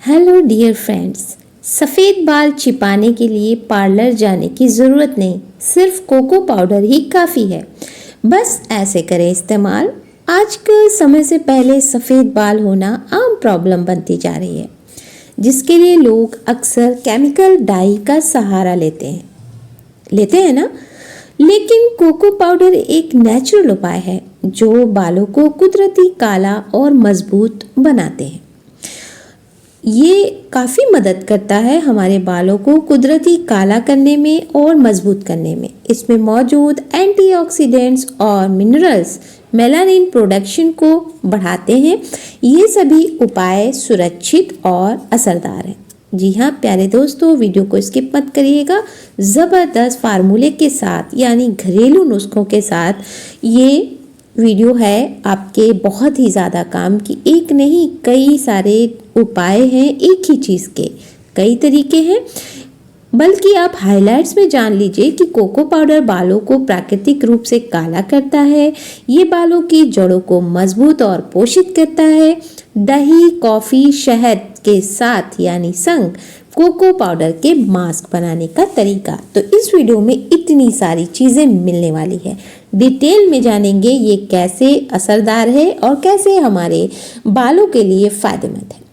Hello dear friends, सफ़ेद बाल छिपाने के लिए पार्लर जाने की ज़रूरत नहीं, सिर्फ कोको पाउडर ही काफ़ी है। बस ऐसे करें इस्तेमाल। आजकल समय से पहले सफ़ेद बाल होना आम प्रॉब्लम बनती जा रही है, जिसके लिए लोग अक्सर केमिकल डाई का सहारा लेते हैं ना। लेकिन कोको पाउडर एक नेचुरल उपाय है जो बालों को कुदरती काला और मजबूत बनाते हैं। ये काफ़ी मदद करता है हमारे बालों को कुदरती काला करने में और मजबूत करने में। इसमें मौजूद एंटीऑक्सीडेंट्स और मिनरल्स मेलानिन प्रोडक्शन को बढ़ाते हैं। ये सभी उपाय सुरक्षित और असरदार हैं। जी हाँ प्यारे दोस्तों, वीडियो को स्किप मत करिएगा। ज़बरदस्त फार्मूले के साथ यानी घरेलू नुस्खों के साथ ये वीडियो है आपके बहुत ही ज़्यादा काम की। एक नहीं कई सारे उपाय हैं, एक ही चीज़ के कई तरीके हैं। बल्कि आप हाइलाइट्स में जान लीजिए कि कोको पाउडर बालों को प्राकृतिक रूप से काला करता है। ये बालों की जड़ों को मजबूत और पोषित करता है। दही, कॉफ़ी, शहद के साथ यानी संग कोको पाउडर के मास्क बनाने का तरीका। तो इस वीडियो में इतनी सारी चीज़ें मिलने वाली है। डिटेल में जानेंगे ये कैसे असरदार है और कैसे हमारे बालों के लिए फ़ायदेमंद है।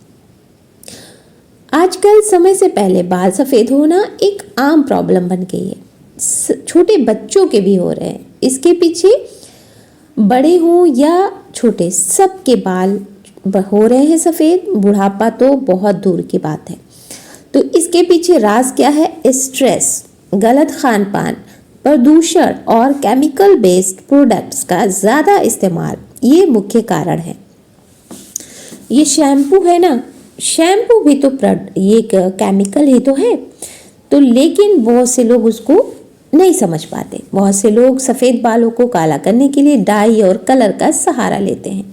आजकल समय से पहले बाल सफ़ेद होना एक आम प्रॉब्लम बन गई है। छोटे बच्चों के भी हो रहे हैं। इसके पीछे बड़े हों या छोटे सबके बाल हो रहे हैं सफ़ेद। बुढ़ापा तो बहुत दूर की बात है। तो इसके पीछे राज क्या है? स्ट्रेस, गलत खान पान, प्रदूषण और केमिकल बेस्ड प्रोडक्ट्स का ज़्यादा इस्तेमाल ये मुख्य कारण है। ये शैम्पू है ना, शैम्पू भी तो ये केमिकल ही तो है। तो लेकिन बहुत से लोग उसको नहीं समझ पाते। बहुत से लोग सफ़ेद बालों को काला करने के लिए डाई और कलर का सहारा लेते हैं,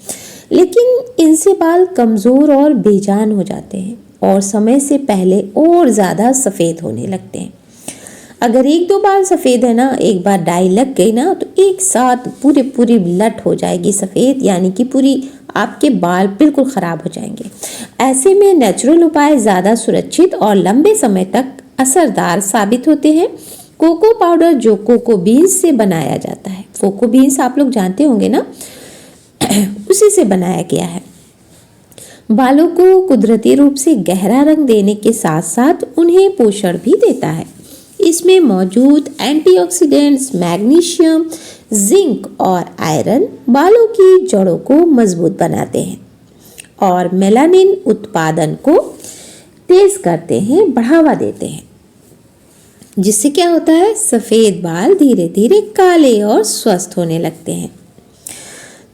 लेकिन इनसे बाल कमज़ोर और बेजान हो जाते हैं और समय से पहले और ज़्यादा सफ़ेद होने लगते हैं। अगर एक दो बाल सफ़ेद है ना, एक बार डाई लग गई ना, तो एक साथ पूरी लट हो जाएगी सफ़ेद, यानी कि पूरी आपके बाल बिल्कुल ख़राब हो जाएंगे। ऐसे में नेचुरल उपाय ज़्यादा सुरक्षित और लंबे समय तक असरदार साबित होते हैं। कोको पाउडर जो कोको बीन्स से बनाया जाता है, कोको बीन्स आप लोग जानते होंगे ना, उसी से बनाया गया है। बालों को कुदरती रूप से गहरा रंग देने के साथ साथ उन्हें पोषण भी देता है। इसमें मौजूद एंटीऑक्सीडेंट्स, मैग्नीशियम, जिंक और आयरन बालों की जड़ों को मजबूत बनाते हैं और मेलानिन उत्पादन को तेज करते हैं, बढ़ावा देते हैं। जिससे क्या होता है? सफ़ेद बाल धीरे धीरे काले और स्वस्थ होने लगते हैं।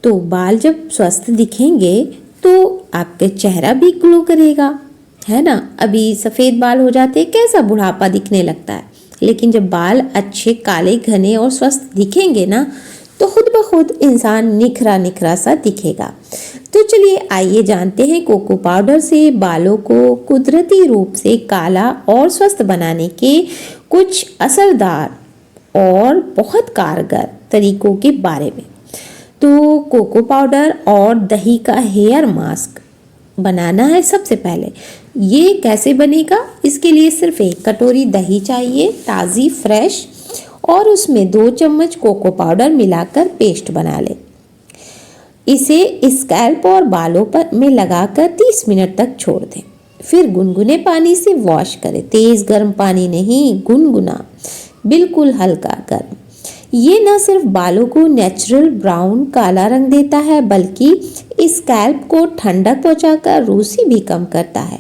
तो बाल जब स्वस्थ दिखेंगे तो आपका चेहरा भी ग्लो करेगा, है ना। अभी सफ़ेद बाल हो जाते कैसा बुढ़ापा दिखने लगता है, लेकिन जब बाल अच्छे काले घने और स्वस्थ दिखेंगे ना, तो खुद ब खुद इंसान निखरा सा दिखेगा। तो चलिए आइए जानते हैं कोको पाउडर से बालों को कुदरती रूप से काला और स्वस्थ बनाने के कुछ असरदार और बहुत कारगर तरीकों के बारे में। तो कोको पाउडर और दही का हेयर मास्क बनाना है। सबसे पहले ये कैसे बनेगा? इसके लिए सिर्फ 1 कटोरी दही चाहिए, ताज़ी फ्रेश, और उसमें 2 चम्मच कोको पाउडर मिलाकर पेस्ट बना लें। इसे स्कैल्प और बालों पर में लगाकर 30 मिनट तक छोड़ दें। फिर गुनगुने पानी से वॉश करें। तेज़ गर्म पानी नहीं, गुनगुना, बिल्कुल हल्का गर्म। ये न सिर्फ बालों को नेचुरल ब्राउन काला रंग देता है, बल्कि स्कैल्प को ठंडक पहुंचाकर रूसी भी कम करता है।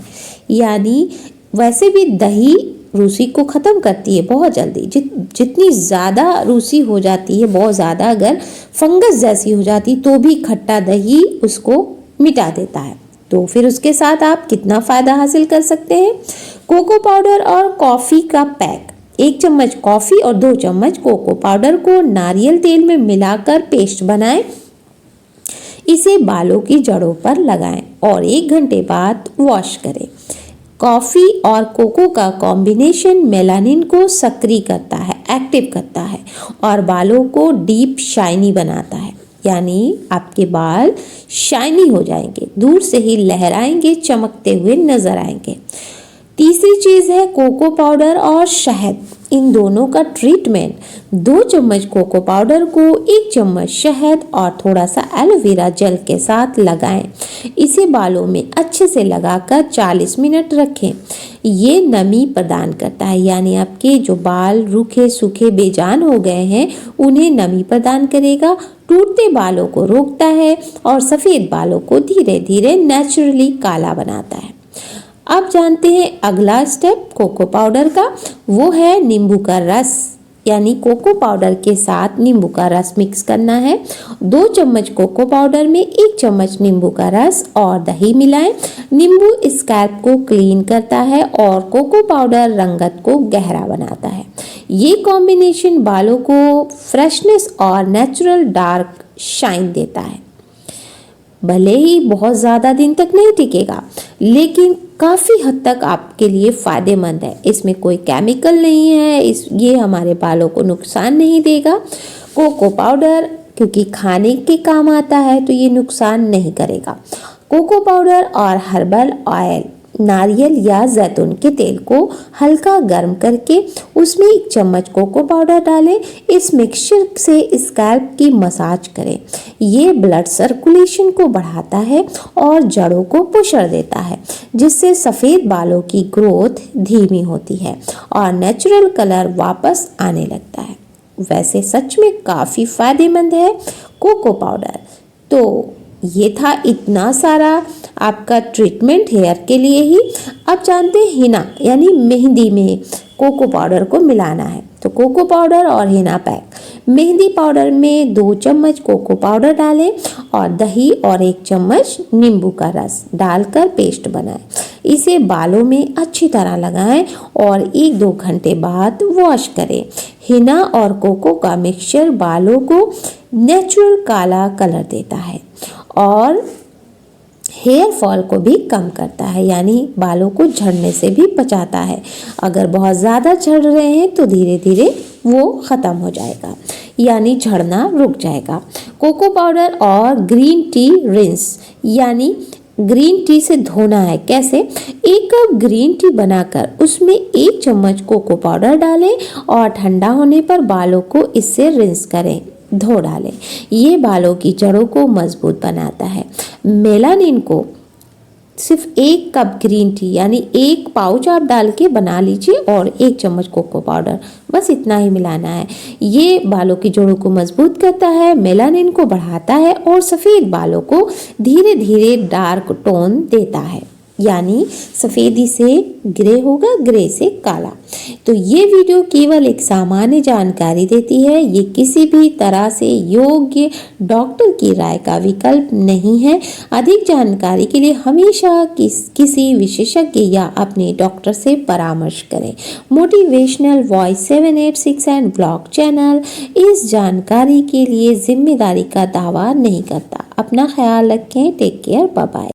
यानी वैसे भी दही रूसी को ख़त्म करती है बहुत जल्दी। जितनी ज़्यादा रूसी हो जाती है, बहुत ज़्यादा अगर फंगस जैसी हो जाती, तो भी खट्टा दही उसको मिटा देता है। तो फिर उसके साथ आप कितना फ़ायदा हासिल कर सकते हैं? कोको पाउडर और कॉफ़ी का पैक, 1 चम्मच कॉफ़ी और 2 चम्मच कोको पाउडर को नारियल तेल में मिलाकर पेस्ट बनाएं। इसे बालों की जड़ों पर लगाएं और 1 घंटे बाद वॉश करें। कॉफ़ी और कोको का कॉम्बिनेशन मेलानिन को सक्रिय करता है, एक्टिव करता है और बालों को डीप शाइनी बनाता है। यानी आपके बाल शाइनी हो जाएंगे, दूर से ही लहराएंगे, चमकते हुए नजर आएंगे। तीसरी चीज़ है कोको पाउडर और शहद। इन दोनों का ट्रीटमेंट 2 चम्मच कोको पाउडर को 1 चम्मच शहद और थोड़ा सा एलोवेरा जेल के साथ लगाएं। इसे बालों में अच्छे से लगाकर 40 मिनट रखें। ये नमी प्रदान करता है, यानी आपके जो बाल रूखे सूखे बेजान हो गए हैं उन्हें नमी प्रदान करेगा, टूटते बालों को रोकता है और सफ़ेद बालों को धीरे धीरे नेचुरली काला बनाता है। अब जानते हैं अगला स्टेप कोको पाउडर का, वो है नींबू का रस। यानी कोको पाउडर के साथ नींबू का रस मिक्स करना है। 2 चम्मच कोको पाउडर में 1 चम्मच नींबू का रस और दही मिलाएं। नींबू स्कैल्प को क्लीन करता है और कोको पाउडर रंगत को गहरा बनाता है। ये कॉम्बिनेशन बालों को फ्रेशनेस और नेचुरल डार्क शाइन देता है। भले ही बहुत ज़्यादा दिन तक नहीं टिकेगा, लेकिन काफ़ी हद तक आपके लिए फ़ायदेमंद है। इसमें कोई केमिकल नहीं है, ये हमारे बालों को नुकसान नहीं देगा। कोको पाउडर क्योंकि खाने के काम आता है तो ये नुकसान नहीं करेगा। कोको पाउडर और हर्बल ऑयल, नारियल या जैतून के तेल को हल्का गर्म करके उसमें 1 चम्मच कोको पाउडर डालें। इस मिक्सचर से स्कैल्प की मसाज करें। ये ब्लड सर्कुलेशन को बढ़ाता है और जड़ों को पोषण देता है, जिससे सफ़ेद बालों की ग्रोथ धीमी होती है और नेचुरल कलर वापस आने लगता है। वैसे सच में काफ़ी फ़ायदेमंद है कोको पाउडर। तो ये था इतना सारा आपका ट्रीटमेंट हेयर के लिए ही। अब जानते हैं हिना यानी मेहंदी में कोको पाउडर को मिलाना है। तो कोको पाउडर और हिना पैक। मेहंदी पाउडर में 2 चम्मच कोको पाउडर डालें और दही और 1 चम्मच नींबू का रस डालकर पेस्ट बनाएं। इसे बालों में अच्छी तरह लगाएं और 1-2 घंटे बाद वॉश करें। हिना और कोको का मिक्सचर बालों को नेचुरल काला कलर देता है और हेयर फॉल को भी कम करता है, यानी बालों को झड़ने से भी बचाता है। अगर बहुत ज़्यादा झड़ रहे हैं तो धीरे धीरे वो ख़त्म हो जाएगा, यानी झड़ना रुक जाएगा। कोको पाउडर और ग्रीन टी रिंस, यानी ग्रीन टी से धोना है। कैसे? 1 कप ग्रीन टी बनाकर उसमें 1 चम्मच कोको पाउडर डालें और ठंडा होने पर बालों को इससे रिंस करें, धो डालें। ये बालों की जड़ों को मजबूत बनाता है। मेलानिन को सिर्फ 1 कप ग्रीन टी यानी 1 पाउच आप डाल के बना लीजिए और 1 चम्मच कोको पाउडर, बस इतना ही मिलाना है। ये बालों की जड़ों को मजबूत करता है, मेलानिन को बढ़ाता है और सफ़ेद बालों को धीरे धीरे डार्क टोन देता है, यानी सफ़ेदी से ग्रे होगा, ग्रे से काला। तो ये वीडियो केवल एक सामान्य जानकारी देती है, ये किसी भी तरह से योग्य डॉक्टर की राय का विकल्प नहीं है। अधिक जानकारी के लिए हमेशा किसी विशेषज्ञ या अपने डॉक्टर से परामर्श करें। Motivational voice 786 and blog channel इस जानकारी के लिए जिम्मेदारी का दावा नहीं करता। अपना ख्याल रखें। Take care, bye bye.